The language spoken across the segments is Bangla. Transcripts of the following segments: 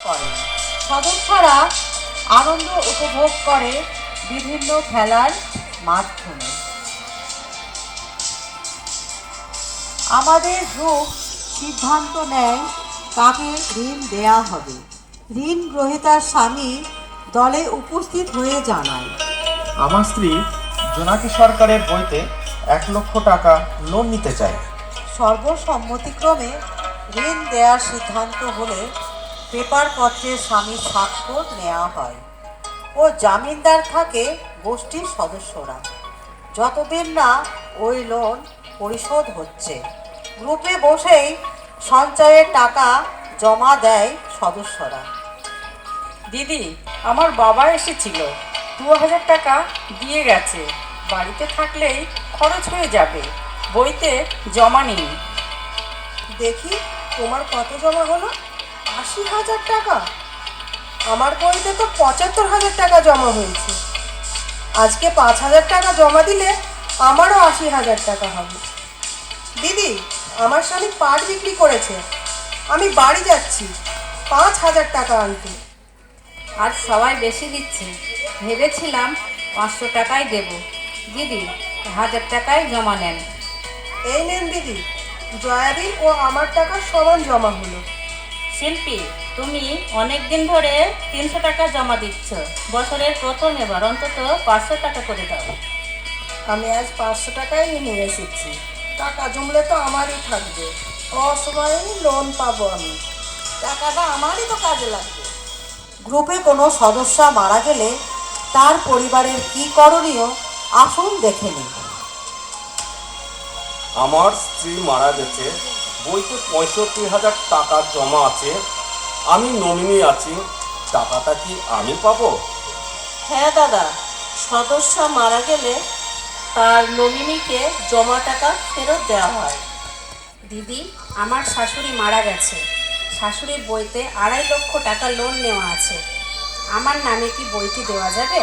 করেন। সদস্যরা আনন্দ উপভোগ করে বিভিন্ন খেলার মাধ্যমে। আমাদের গ্রুপ সিদ্ধান্ত নেয় কাকে ঋণ দেয়া হবে। ঋণ গ্রহীতার স্বামী দলে উপস্থিত হয়ে জানায়, আমার স্ত্রী জোনাকি সরকারের বইতে 1,00,000 টাকা লোন নিতে চায়। সর্বসম্মতিক্রমে ঋণ দেওয়ার সিদ্ধান্ত হলে পেপারপত্রে স্বামীর স্বাক্ষর নেওয়া হয় ও জামিনদার থাকে গোষ্ঠীর সদস্যরা, যতদিন না ওই লোন পরিশোধ হচ্ছে। গ্রুপে বসেই সঞ্চয়ের টাকা জমা দেয় সদস্যরা। দিদি, আমার বাবা এসেছিল, 2,000 টাকা দিয়ে গেছে। বাড়িতে থাকলেই খরচ হয়ে যাবে, বইতে জমা নেই। দেখি তোমার কত জমা হলো। 80,000 টাকা? আমার বইতে তো 75,000 টাকা জমা হয়েছে। আজকে 5,000 টাকা জমা দিলে আমারও 80,000 টাকা হবে। দিদি, আমার স্বামী পাট বিক্রি করেছে, আমি বাড়ি যাচ্ছি 5,000 টাকা আনতে। আর সবাই বেশি দিচ্ছে, ভেবেছিলাম 500 টাকাই দেব। দিদি, 1,000 টাকাই জমা নেন। এই নেন দিদি, জয়াদিন ও আমার টাকা সমান জমা হলো। শিল্পী, তুমি অনেক দিন ধরে 300 টাকা জমা দিচ্ছ, বছরের প্রথম এবার অন্তত 500 টাকা করে দাও। আমি আজ 500 টাকাই নিয়ে এসেছি, টাকা জমলে তো আমারই থাকবে, অসময়ে লোন পাবো আমি, টাকাটা আমারই তো কাজে লাগবে। গ্রুপে কোনো সদস্য মারা গেলে তার পরিবারের কী করণীয় আসুন দেখে নিন। আমার স্ত্রী মারা গেছে, বইতে 65,000 টাকা জমা আছে, আমি নমিনি আছি, টাকাটা কি আমি পাবো? হ্যাঁ দাদা, সদস্য মারা গেলে তার নমিনিকে জমা টাকা ফেরত দেওয়া হয়। দিদি, আমার শাশুড়ি মারা গেছে, শাশুড়ির বইতে 2.5 লক্ষ টাকা লোন নেওয়া আছে। আমার নামে কি বইটি দেওয়া যাবে?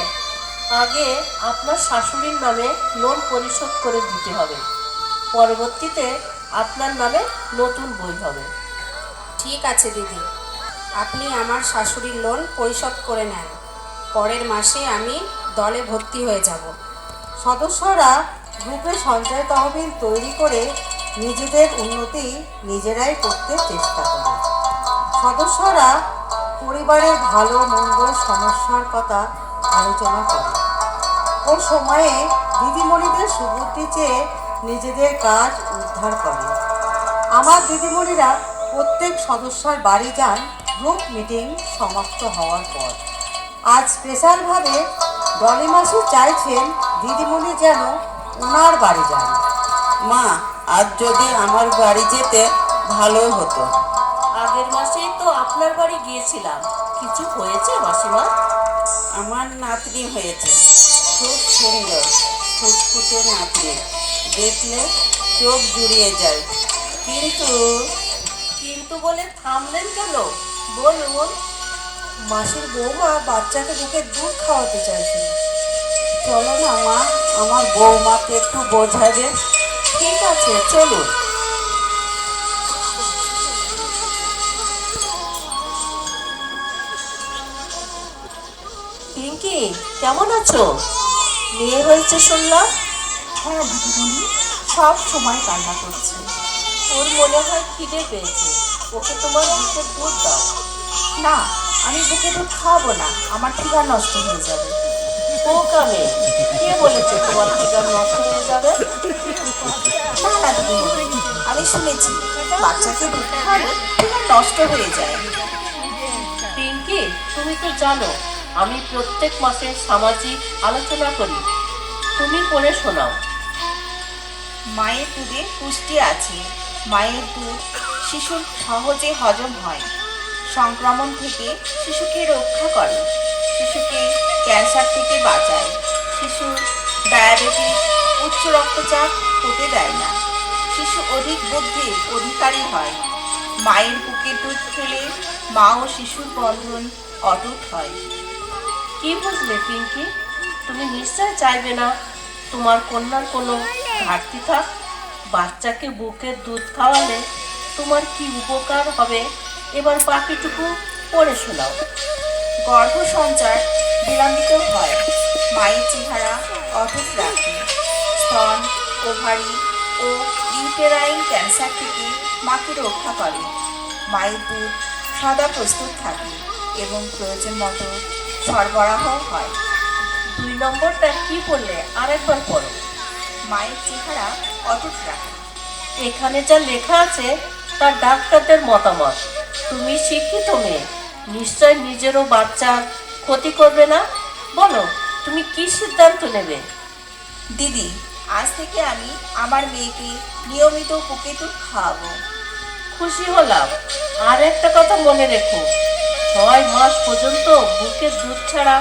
আগে আপনার শাশুড়ির নামে লোন পরিশোধ করে দিতে হবে, পরবর্তীতে আপনার নামে নতুন বই হবে। ঠিক আছে দিদি, আপনি আমার শাশুড়ির লোন পরিশোধ করে নেন, পরের মাসে আমি দলে ভর্তি হয়ে যাব। সদস্যরা গ্রুপে সঞ্চয় তহবিল তৈরি করে নিজেদের উন্নতি নিজেরাই করতে চেষ্টা করে। সদস্যরা পরিবারের ভালো মন্দ সমস্যার কথা আলোচনা করে ও সময়ে দিদিমণিদের সুবুদ্ধি চেয়ে নিজেদের কাজ উদ্ধার করে। আমার দিদিমণিরা প্রত্যেক সদস্যর বাড়ি যান গ্রুপ মিটিং সমাপ্ত হওয়ার পর। আজ স্পেশালভাবে ডলি মাসি চাইছেন দিদিমণি যেন ওনার বাড়ি যান। মা, আজ যদি আমার বাড়ি যেতে ভালো হতো। আগের মাসেই তো আপনার বাড়ি গিয়েছিলাম, কিছু হয়েছে মাসিমা? আমার নাতনি হয়েছে, খুব সুন্দর ফুটফুটে নাতনি, দেখলে চোখ জুড়িয়ে যায়। কিন্তু কিন্তু বলে থামলেন কেন, বলুন। মাসির বৌমা বাচ্চাকে বুকে দুধ খাওয়াতে চাইছিল। চলো না মা, আমার বৌমাকে একটু বোঝাবে। ঠিক আছে, চলুন। পিঙ্কি, কেমন আছো? বিয়ে হয়েছে শুনলাম। হ্যাঁ দিদিমণি, সব সময় কান্না করছে। ওর মনে হয় খিদে পেয়েছে, ওকে তোমার বুকের দুধ দাও। না, আমি বুকে দুধ খাওয়াবো না, আমার ঠিকা নষ্ট হয়ে যাবে। ও কামে, কে বলেছে তোমার ঠিকার নষ্ট হয়ে যাবে? না না দিদিমণি, আমি শুনেছি বাচ্চাকে দুধ খাওয়ালে ঠিকা নষ্ট হয়ে যায়। পিঙ্কি, তুমি তো জানো আমি প্রত্যেক মাসে সামাজিক আলোচনা করি, তুমি পড়ে শোনাও। মায়ের দুধে পুষ্টি আছে, মায়ের দুধ শিশুর সহজে হজম হয়, সংক্রমণ থেকে শিশুকে রক্ষা করে, শিশুকে ক্যান্সার থেকে বাঁচায়, শিশুর ডায়াবেটিস উচ্চ রক্তচাপ হতে দেয় না, শিশু অধিক বুদ্ধির অধিকারী হয়। মায়ের বুকের দুধ খেলে মা ও শিশুর বন্ধন অটুট হয়। কি বুঝলে পিঙ্কি? তুমি নিশ্চয় চাইবে না তোমার কন্যার কোনো ঘাটতি থাক। বাচ্চাকে বুকের দুধ খাওয়ালে তোমার কি উপকার হবে, এবার বাকিটুকু পড়ে শোনাও। গর্ভ সঞ্চার বিলম্বিত হয়, মায়ের চেহারা অটুট রাখে। স্তন, ওভারি ও ইউটেরাইন ক্যান্সার থেকে মাকে রক্ষা করে। মায়ের দুধ সদা প্রস্তুত থাকে এবং প্রয়োজন মতো সরবরাহ হয়। 2 নম্বরটা কি পড়লে আরেকবার পড়ো। মায়ের চেহারা অটুট রাখে। এখানে যা লেখা আছে তা ডাক্তারদের মতামত। তুমি শিক্ষিত মেয়ে, নিশ্চয় নিজেরও বাচ্চার ক্ষতি করবে না। বলো, তুমি কি সিদ্ধান্ত নেবে? দিদি, আজ থেকে আমি আমার মেয়েকে নিয়মিত বুকে দুধ খাওয়াবো। খুশি হলাম। আর একটা কথা মনে রেখো, 6 মাস পর্যন্ত বুকের দুধ ছাড়া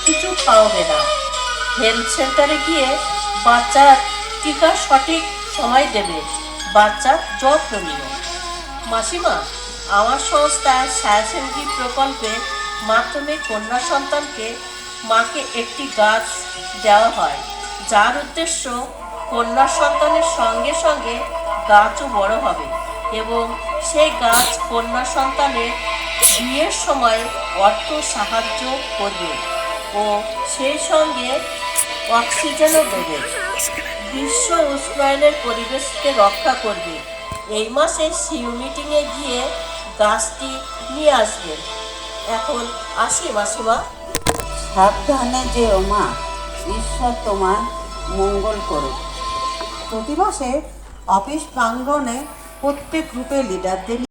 কিছু খাওয়াবে না। হেলথ সেন্টারে গিয়ে বাচ্চার টিকা সঠিক সময় দেবে, বাচ্চার যত্ন নিও। মাসিমা, আমার সংস্থায় ছায়াসঙ্গী প্রকল্পে মাধ্যমে কন্যা সন্তানকে মাকে একটি গাছ দেওয়া হয়, যার উদ্দেশ্য কন্যা সন্তানের সঙ্গে সঙ্গে গাছও বড় হবে এবং সেই গাছ কন্যা সন্তানের বিয়ের সময় অর্থ সাহায্য করবে ও সেই সঙ্গে অক্সিজেনও দেবে। বিশ্ব উষ্ণায়নের পরিবেশকে রক্ষা করবে। এই মাসে সিইউ মিটিংয়ে গিয়ে গাছটি নিয়ে আসবেন। এখন আসি মাসিমা। সাবধানে যেও মা, ঈশ্বর তোমার মঙ্গল করুক। প্রতি মাসে অফিস প্রাঙ্গণে প্রত্যেক গ্রুপের লিডারদের